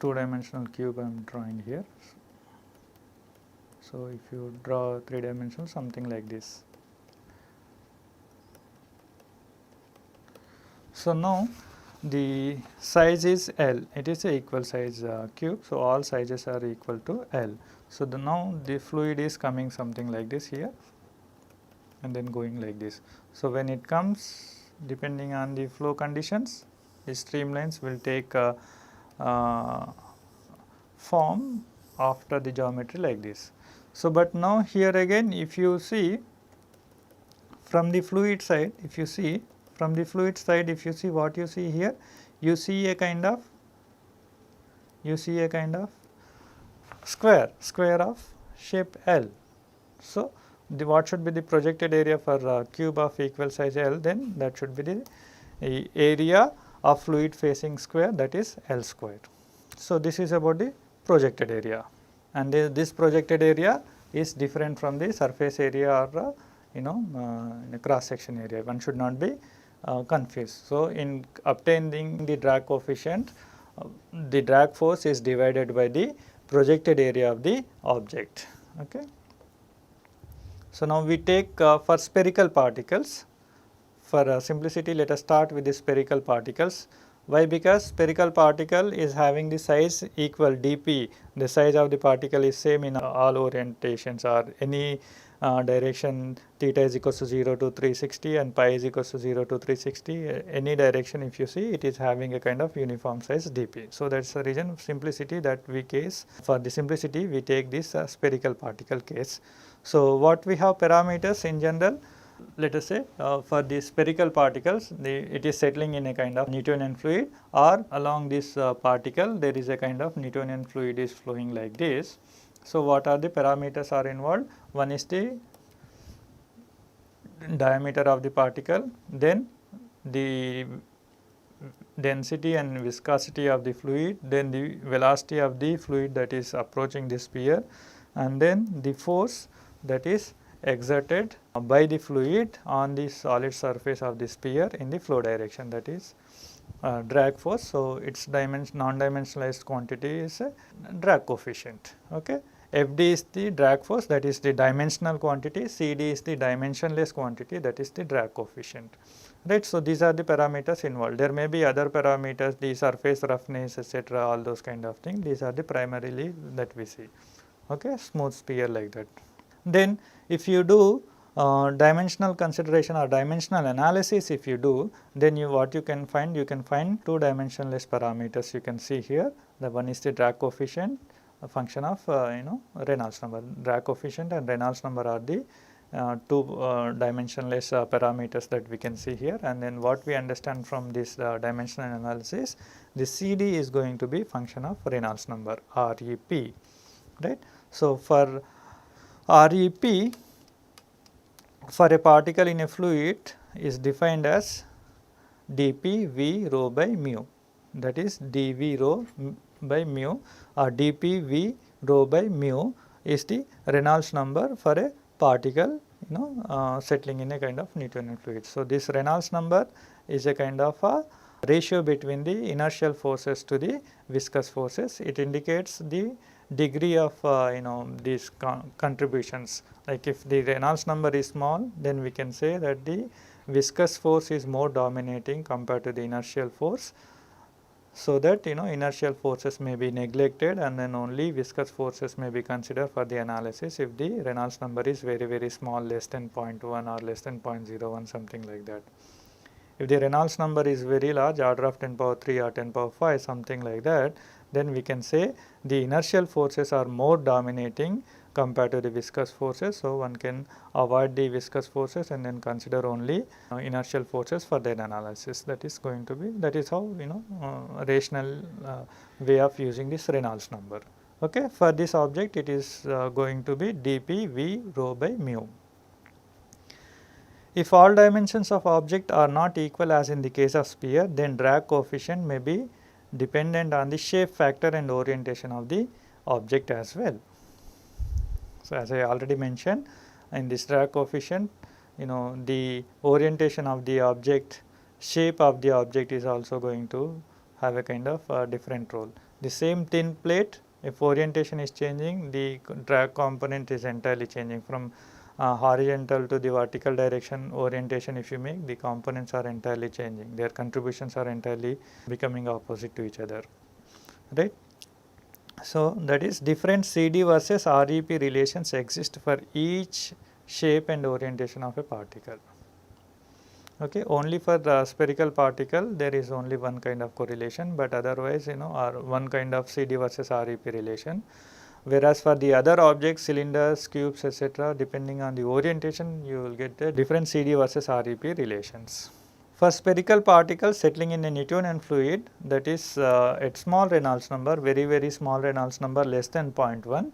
Two-dimensional cube I am drawing here. So, if you draw three-dimensional, something like this. So, now the size is L, it is a equal size cube. So, all sizes are equal to L. So, now the fluid is coming something like this here and then going like this. So, when it comes, depending on the flow conditions, the streamlines will take form after the geometry like this. So, but now here again if you see from the fluid side, if you see from the fluid side, if you see what you see here, you see a kind of square of shape L. So, what should be the projected area for cube of equal size L? Then that should be the area of fluid facing square, that is L square. So, this is about the projected area, and this projected area is different from the surface area or cross section area. One should not be confused. So, in obtaining the drag coefficient, the drag force is divided by the projected area of the object. Okay. So, now we take for spherical particles. For simplicity, let us start with the spherical particles. Why? Because spherical particle is having the size equal dP, the size of the particle is same in all orientations or any direction, theta is equal to 0 to 360 and pi is equal to 0 to 360, any direction if you see, it is having a kind of uniform size dP. So, that is the reason of simplicity that we case, for the simplicity we take this spherical particle case. So, what we have parameters in general, let us say for the spherical particles, it is settling in a kind of Newtonian fluid, or along this particle there is a kind of Newtonian fluid is flowing like this. So, what are the parameters are involved? One is the diameter of the particle, then the density and viscosity of the fluid, then the velocity of the fluid that is approaching the sphere, and then the force that is exerted by the fluid on the solid surface of the sphere in the flow direction, that is drag force. So, its non-dimensionalized quantity is a drag coefficient. Okay. Fd is the drag force, that is the dimensional quantity, Cd is the dimensionless quantity, that is the drag coefficient, right. So, these are the parameters involved. There may be other parameters, the surface roughness, etc., all those kind of things. These are the primarily that we see, okay, smooth sphere like that. Then if you do dimensional consideration or dimensional analysis, if you do, then what you can find two dimensionless parameters you can see here. The one is the drag coefficient, a function of Reynolds number. Drag coefficient and Reynolds number are the two dimensionless parameters that we can see here, and then what we understand from this dimensional analysis, the CD is going to be function of Reynolds number, REP, right. So, for REP for a particle in a fluid is defined as dP V rho by mu, that is dV rho by mu, or dP V rho by mu is the Reynolds number for a particle settling in a kind of Newtonian fluid. So, this Reynolds number is a kind of a ratio between the inertial forces to the viscous forces. It indicates the degree of these contributions. Like if the Reynolds number is small, then we can say that the viscous force is more dominating compared to the inertial force, so that inertial forces may be neglected and then only viscous forces may be considered for the analysis if the Reynolds number is very small, less than 0.1 or less than 0.01, something like that. If the Reynolds number is very large, order of 10 power 3 or 10 power 5, something like that, then we can say the inertial forces are more dominating compared to the viscous forces. So, one can avoid the viscous forces and then consider only inertial forces for their analysis. That is going to be, that is how rational way of using this Reynolds number. Okay. For this object, it is going to be dP V rho by mu. If all dimensions of object are not equal as in the case of sphere, then drag coefficient may be dependent on the shape factor and orientation of the object as well. So, as I already mentioned, in this drag coefficient, the orientation of the object, shape of the object is also going to have a kind of different role. The same thin plate, if orientation is changing, the drag component is entirely changing from horizontal to the vertical direction orientation. If you make, the components are entirely changing, their contributions are entirely becoming opposite to each other, right. So, that is different CD versus REP relations exist for each shape and orientation of a particle. Okay. Only for the spherical particle there is only one kind of correlation, but otherwise or one kind of CD versus REP relation. Whereas for the other objects, cylinders, cubes, etc., depending on the orientation, you will get the different CD versus REP relations. For spherical particles settling in a Newtonian fluid, that is at small Reynolds number, very small Reynolds number, less than 0.1,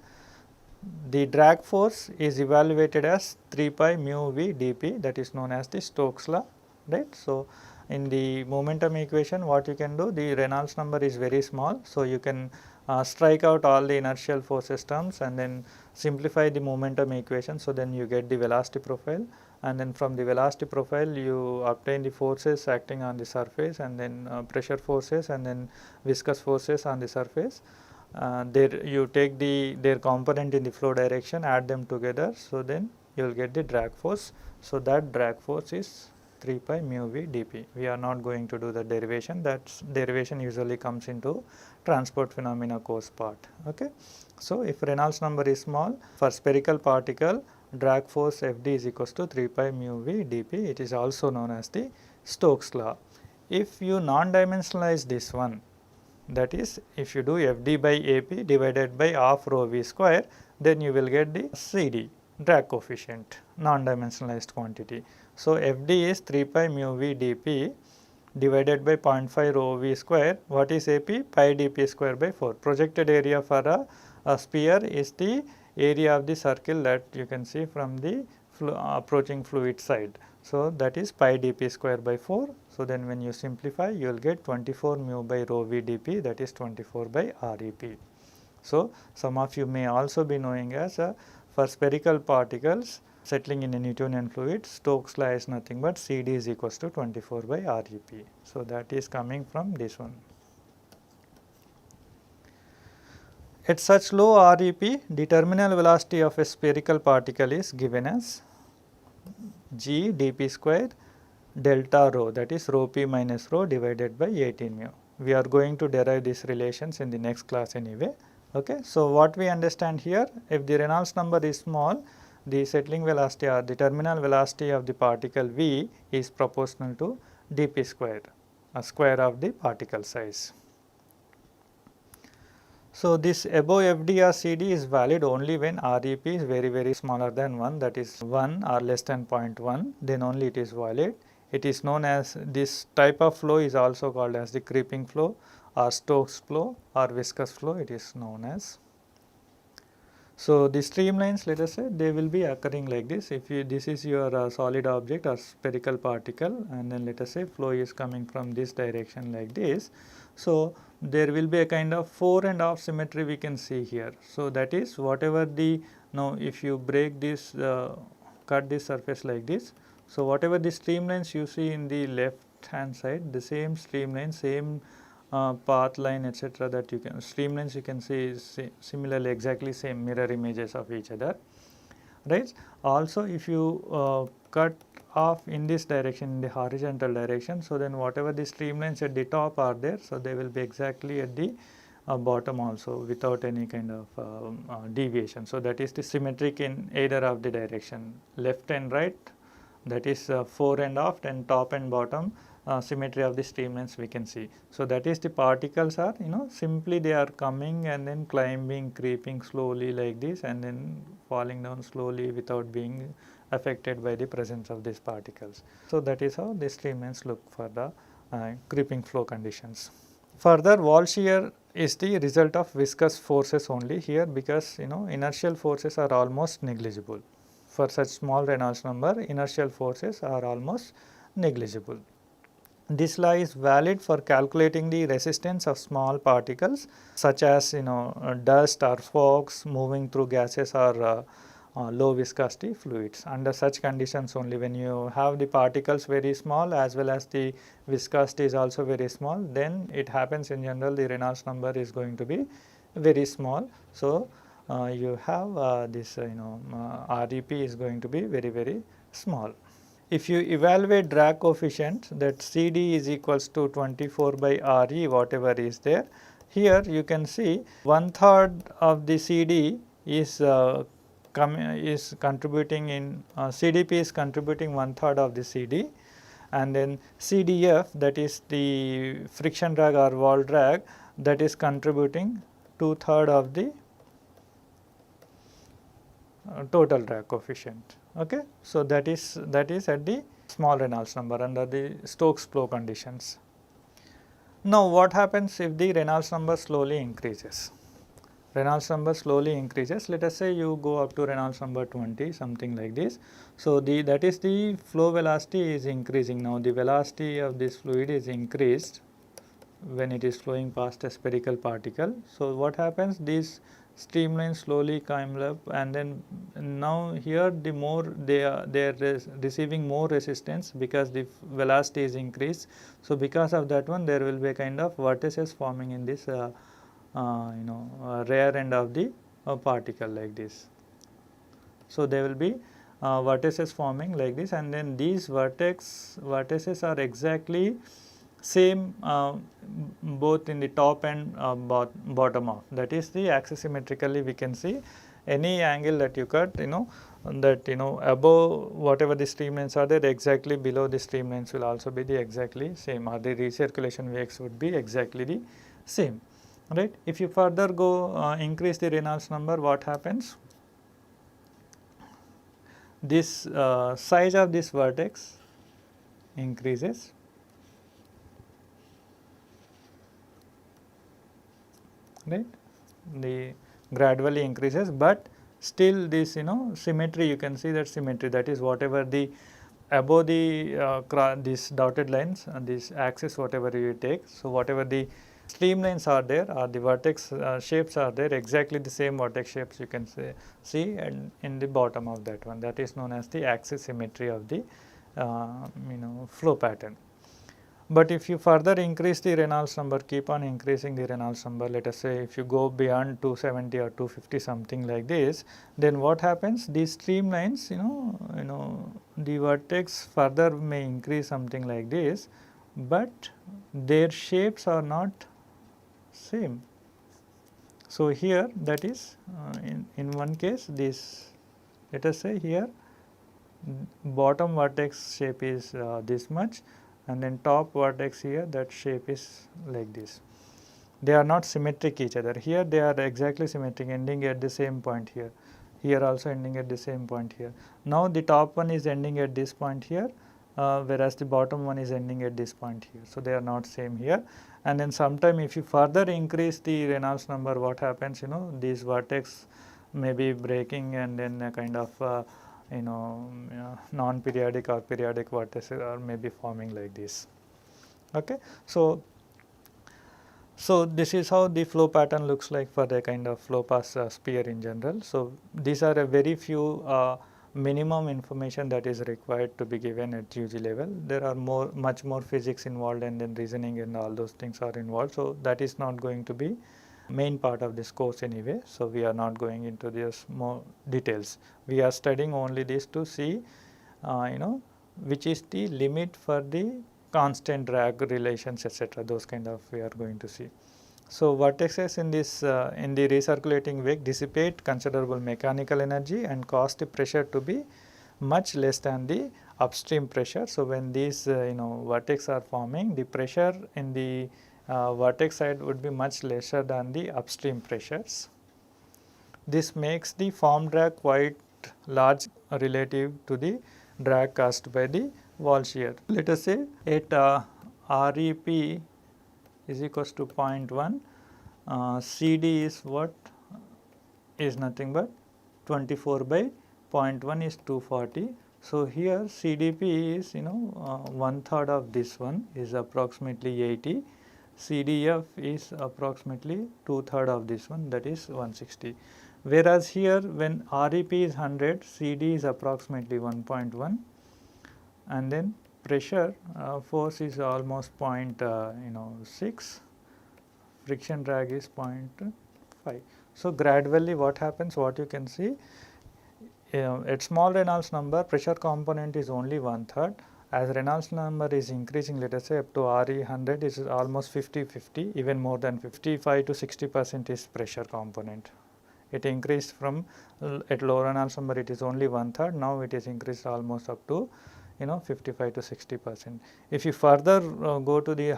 the drag force is evaluated as 3 pi mu v dP, that is known as the Stokes law, right. So, in the momentum equation, what you can do, the Reynolds number is very small. So, you can strike out all the inertial forces terms and then simplify the momentum equation. So, then you get the velocity profile, and then from the velocity profile you obtain the forces acting on the surface, and then pressure forces, and then viscous forces on the surface. There you take their component in the flow direction, add them together. So, then you will get the drag force. So, that drag force is 3 pi mu v dP. We are not going to do the derivation, that derivation usually comes into transport phenomena course part. Okay. So, if Reynolds number is small, for spherical particle drag force Fd is equals to 3 pi mu v dP. It is also known as the Stokes law. If you non-dimensionalize this one, that is if you do Fd by Ap divided by half rho v square, then you will get the CD, drag coefficient, non-dimensionalized quantity. So, Fd is 3 pi mu v dP divided by 0.5 rho v square. What is Ap? Pi dP square by 4. Projected area for a sphere is the area of the circle that you can see from the approaching fluid side. So, that is pi dP square by 4. So, then when you simplify, you will get 24 mu by rho v dP, that is 24 by REP. So, some of you may also be knowing as for spherical particles settling in a Newtonian fluid, Stokes law is nothing but CD is equals to 24 by REP. So, that is coming from this one. At such low REP, the terminal velocity of a spherical particle is given as g dp square delta rho, that is rho p minus rho divided by 18 mu. We are going to derive these relations in the next class anyway. Okay. So, what we understand here, if the Reynolds number is small, the settling velocity or the terminal velocity of the particle v is proportional to dp square, a square of the particle size. So, this above FD or CD is valid only when REP is very smaller than 1, that is 1 or less than 0.1, then only it is valid. It is known as, this type of flow is also called as the creeping flow or Stokes flow or viscous flow, it is known as. So, the streamlines, let us say, they will be occurring like this. If you, this is your solid object or spherical particle, and then let us say flow is coming from this direction like this. So, there will be a kind of 4.5 symmetry we can see here. So, that is whatever the, now if you break this, cut this surface like this. So, whatever the streamlines you see in the left hand side, the same streamline, same path line, etc., that you can, streamlines you can see is similarly exactly same mirror images of each other, right. Also, if you cut off in this direction, in the horizontal direction, so then whatever the streamlines at the top are there, so they will be exactly at the bottom also without any kind of deviation. So, that is the symmetric in either of the direction, left and right, that is 4.5, and top and bottom symmetry of the streamlines we can see. So, that is the particles are, simply they are coming and then climbing, creeping slowly like this, and then falling down slowly without being affected by the presence of these particles. So, that is how the streamlines look for the creeping flow conditions. Further, wall shear is the result of viscous forces only here, because inertial forces are almost negligible. For such small Reynolds number, inertial forces are almost negligible. This law is valid for calculating the resistance of small particles such as dust or fogs moving through gases or low viscosity fluids. Under such conditions only, when you have the particles very small as well as the viscosity is also very small, then it happens in general the Reynolds number is going to be very small. So, you have this REP is going to be very small. If you evaluate drag coefficient, that CD is equals to 24 by RE whatever is there. Here you can see 1/3 of the CD is contributing in CDP is contributing 1/3 of the CD, and then CDF, that is the friction drag or wall drag, that is contributing 2/3 of the total drag coefficient. Okay. So, that is at the small Reynolds number under the Stokes flow conditions. Now, what happens if the Reynolds number slowly increases? Reynolds number slowly increases, let us say you go up to Reynolds number 20, something like this. So, that is the flow velocity is increasing. Now, the velocity of this fluid is increased when it is flowing past a spherical particle. So, what happens, these streamlines slowly climb up, and then now here the more they are receiving more resistance because the velocity is increased. So, because of that one, there will be a kind of vortices forming in this rear end of the particle like this. So, there will be vortices forming like this, and then these vortices are exactly same both in the top and bottom of, that is the axisymmetrically we can see any angle that you cut, that above whatever the streamlines are there, exactly below the streamlines will also be the exactly same, or the recirculation Vx would be exactly the same, right. If you further go increase the Reynolds number, what happens? This size of this vertex increases, right, the gradually increases, but still this symmetry, you can see that symmetry, that is whatever the above the these dotted lines and this axis whatever you take. So, whatever the streamlines are there or the vertex shapes are there, exactly the same vertex shapes you can see and in the bottom of that one, that is known as the axis symmetry of the flow pattern. But if you further increase the Reynolds number, keep on increasing the Reynolds number, let us say if you go beyond 270 or 250 something like this, then what happens, these streamlines, the vertex further may increase something like this, but their shapes are not same. So, here that is in one case this, let us say here bottom vertex shape is this much, and then top vertex here, that shape is like this. They are not symmetric each other. Here they are exactly symmetric, ending at the same point here. Here also ending at the same point here. Now the top one is ending at this point here, whereas the bottom one is ending at this point here. So they are not same here. And then sometime if you further increase the Reynolds number, what happens, these vertex may be breaking, and then a kind of non-periodic or periodic vertices are maybe forming like this. Okay. So this is how the flow pattern looks like for the kind of flow path sphere in general. So these are a very few minimum information that is required to be given at UG level. There are much more physics involved, and then reasoning and all those things are involved. So that is not going to be main part of this course anyway. So we are not going into this more details. We are studying only this to see which is the limit for the constant drag relations, etc. Those kind of we are going to see. So vortexes in this in the recirculating wake dissipate considerable mechanical energy and cause the pressure to be much less than the upstream pressure. So when these vortex are forming, the pressure in the vortex side would be much lesser than the upstream pressures. This makes the form drag quite large relative to the drag caused by the wall shear. Let us say at REP is equals to 0.1, CD is what, is nothing but 24 by 0.1 is 240. So here CDP is 1/3 of this one is approximately 80. CDF is approximately 2/3 of this one, that is 160. Whereas here when REP is 100, CD is approximately 1.1, and then pressure force is almost 0.6, friction drag is 0.5. So gradually what happens, what you can see, at small Reynolds number, pressure component is only 1/3. As Reynolds number is increasing, let us say up to RE 100 is almost 50-50, even more than 55 to 60% is pressure component. It increased from at low Reynolds number it is only 1/3, now it is increased almost up to 55 to 60%. If you further go to the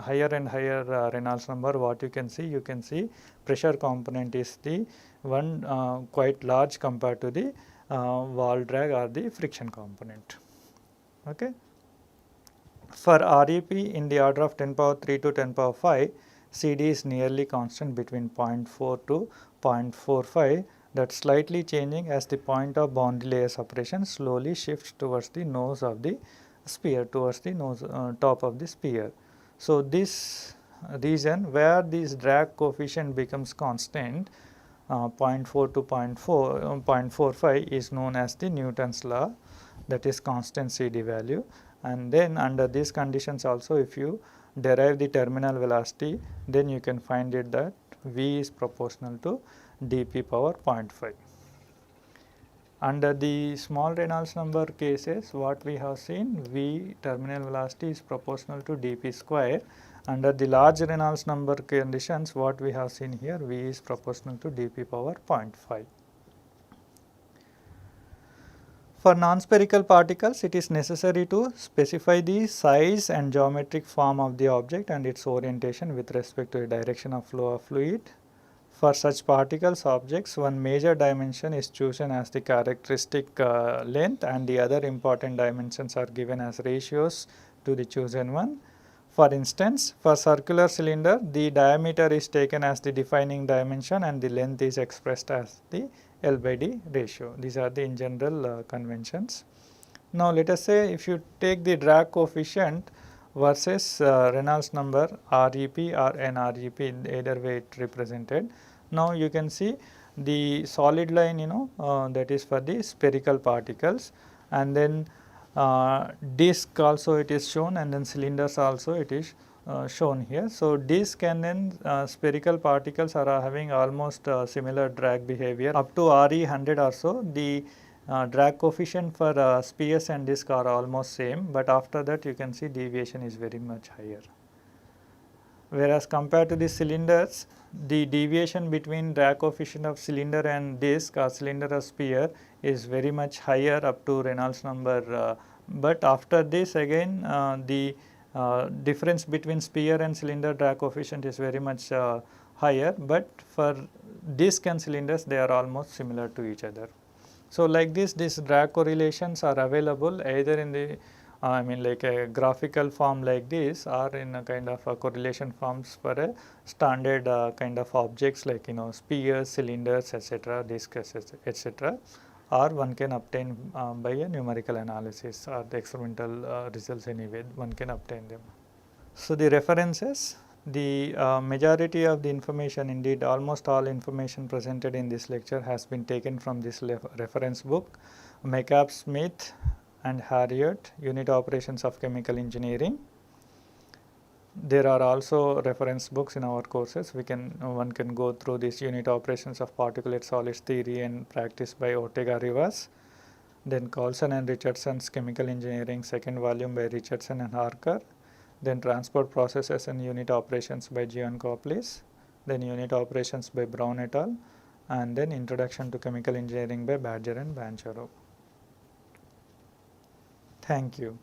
higher and higher Reynolds number, what you can see pressure component is the one quite large compared to the wall drag or the friction component. Okay. For REP in the order of 10 power 3 to 10 power 5, CD is nearly constant between 0.4 to 0.45, that slightly changing as the point of boundary layer separation slowly shifts towards the nose of the sphere, towards the nose top of the sphere. So this region where this drag coefficient becomes constant 0.4 to 0.45 is known as the Newton's law, that is constant CD value. And then under these conditions also, if you derive the terminal velocity, then you can find it that V is proportional to dP power 0.5. Under the small Reynolds number cases, what we have seen, V terminal velocity is proportional to dP square. Under the large Reynolds number conditions, what we have seen here, V is proportional to dP power 0.5. For non-spherical particles, it is necessary to specify the size and geometric form of the object and its orientation with respect to the direction of flow of fluid. For such particles objects, one major dimension is chosen as the characteristic length, and the other important dimensions are given as ratios to the chosen one. For instance, for circular cylinder, the diameter is taken as the defining dimension and the length is expressed as the L by D ratio. These are the in general conventions. Now let us say if you take the drag coefficient versus Reynolds number REP or NREP, either way it represented. Now you can see the solid line that is for the spherical particles, and then Disc also it is shown, and then cylinders also it is shown here. So, disc and then spherical particles are having almost similar drag behavior up to Re 100 or so. The drag coefficient for spheres and disc are almost same, but after that you can see deviation is very much higher. Whereas compared to the cylinders, the deviation between drag coefficient of cylinder and disc or cylinder or sphere is very much higher up to Reynolds number, but after this again the difference between sphere and cylinder drag coefficient is very much higher, but for disc and cylinders they are almost similar to each other. So, like this, these drag correlations are available either in the I mean like a graphical form like this, or in a kind of a correlation forms for a standard kind of objects like spheres, cylinders, etc., discs, etc., or one can obtain by a numerical analysis or the experimental results anyway, one can obtain them. So, the references, the majority of the information, indeed almost all information presented in this lecture has been taken from this reference book, McCabe Smith and Harriot, Unit Operations of Chemical Engineering. There are also reference books in our courses. One can go through this Unit Operations of Particulate Solids Theory and Practice by Ortega Rivas. Then Carlson and Richardson's Chemical Engineering, second volume by Richardson and Harker. Then Transport Processes and Unit Operations by Giancopoulos. Then Unit Operations by Brown et al. And then Introduction to Chemical Engineering by Badger and Banchero. Thank you.